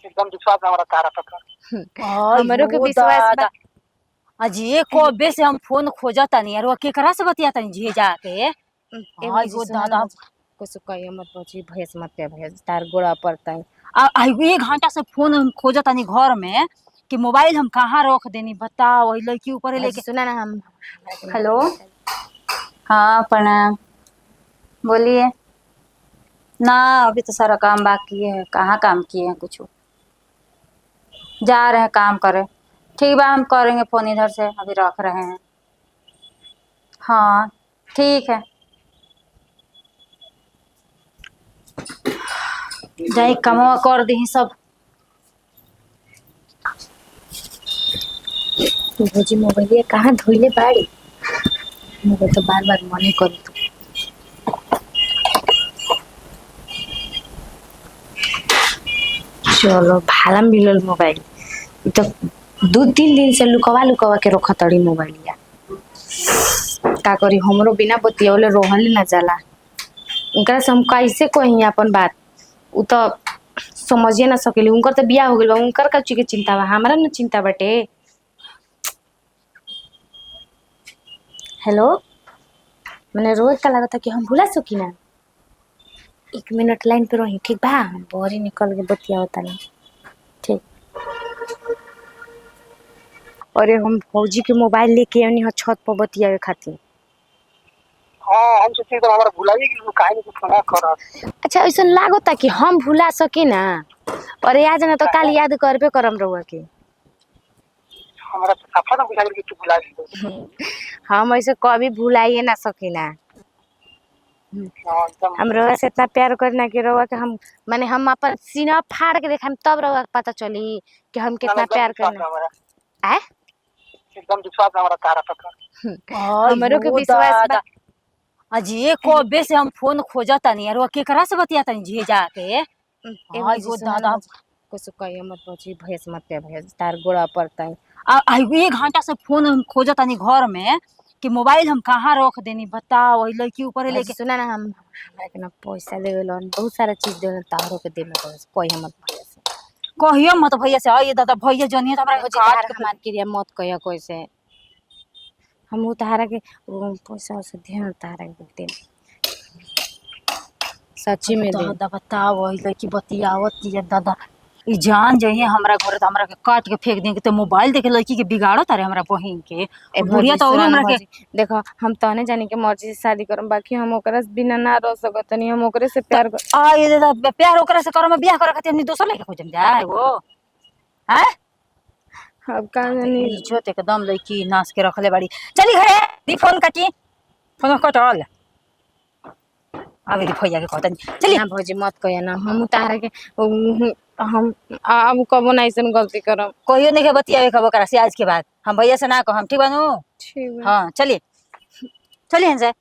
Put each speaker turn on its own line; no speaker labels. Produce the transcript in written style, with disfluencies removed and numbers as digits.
एकदम विश्वास हमारा तारा तक
हमरो के विश्वास बा।
अजी कबे से हम फोन खोजत तनी यार केकरा से बतिया तनी जी जाके।
आई गो दादा कुछ कहियो मत बची भैंस मत पे भैंस तार गोड़ा पड़ता है।
आई 1 घंटा से फोन हम खोजत तनी घर में कि मोबाइल हम कहाँ रख देनी बताओ वही लड़की ऊपर लेके।
सुना ना हम
हेलो हाँ प्रणाम बोलिए। ना अभी तो सारा काम बाकी है। कहाँ काम किए हैं कुछ जा रहे हैं काम करे। ठीक बा हम करेंगे फोन इधर से अभी रख रहे हैं। हाँ ठीक है जाए कमवा कर दी सब।
भौजी मोबाइल कहाँ धोइले बाड़ी मोबाइल तो बार बार मने करी तू। चलो भाला मिलल मोबाइल तो 2-3 दिन से लुकवा के रख तड़ी मोबाइल का करी हमरो बिना बतियौले रहल ना जाला। उनकरा से हम कैसे कही अपन बात उ तो समझिए ना सकेली। उनकर तो बियाह हो गइल बा उनकर का चीज के चिंता बा हमरा ना चिंता बाटे। हेलो मैंने रोज का लगा था कि हम भुला सकी ना। 1 मिनट लाइन पे रही ठीक बा हम बहरी निकल के बतिया होता नहीं ठीक। अरे हम फौजी के मोबाइल लेके आनी हो छत पर बतियावे खातिर।
हाँ हम सोचे तो हमारा भुलाइए कि काहे नहीं कुछ ना कर।
अच्छा ऐसा लागता कि हम भुला सकी ना और आज ना तो काल याद करबे करम रहुआ के।
हमारा तो सफा ना बुझा कि तू भुला गई।
हम ऐसे कभी भुलाइए ना सकी ना।
हां एकदम
हम रउआ से इतना प्यार करना कि रउआ के हम माने हम अपन सीना फाड़ के देखम तब रउआ के पता चली कि हम कितना प्यार करना। आ
एकदम विश्वास हमारा तारा तक
हमरो के विश्वास बा।
अजी कबे से हम फोन खोजत तनी यार केकरा से बतिया तनी जी जाके। आई गो दादा
कुछ कहियो मत बची भैंस मत पे भैंस तार गोड़ा पड़ता है।
आई 1 घंटा से फोन हम खोजत तनी घर में कि मोबाइल हम कहाँ रख देनी बताओ वही लड़की ऊपर लेके।
सुना ना हम हमरा के ना पैसा देवेलन बहुत सारा चीज देवेलन तारो के देना कोई मत भैया से
कहियो मत भैया से। ये दादा भैया जनिए तो हमरा
हो
काट
जे हमार क्रिया मत कहियो कैसे हम तारा के पैसा से ध्यान तारा के दे सच्ची में दे
दादा बताओ वही लड़की बतियावत ये दादा ई जान जाइए हमरा घर तो हमरा के काट के फेंक देंगे। तो मोबाइल देखे लड़की के बिगाड़ो तारे हमरा बहिन के बुढ़िया तो और हमरा के
देखो हम तने जाने के मर्जी से शादी करम बाकी हम ओकरा से बिना ना रह सकत नहीं। हम ओकरे से प्यार कर
आ ये दादा प्यार ओकरा से करम बियाह करे खातिर हमनी दोसर लड़का खोजम जाए वो हैं।
अब का जानी
इज्जत एकदम लड़की नाच के रखले बाड़ी। चली घरे दी फोन काटी फोन कटल अबे भैया के कहतनी चली
ना भौजी मत कहिया ना हम तारा के हम अब कबो ना ऐसन गलती करम।
कोई नहीं के बतियावे खबर करा से आज के बाद हम भैया से ना कहम ठीक बानू।
ठीक है
हाँ चलिए चलिए हैं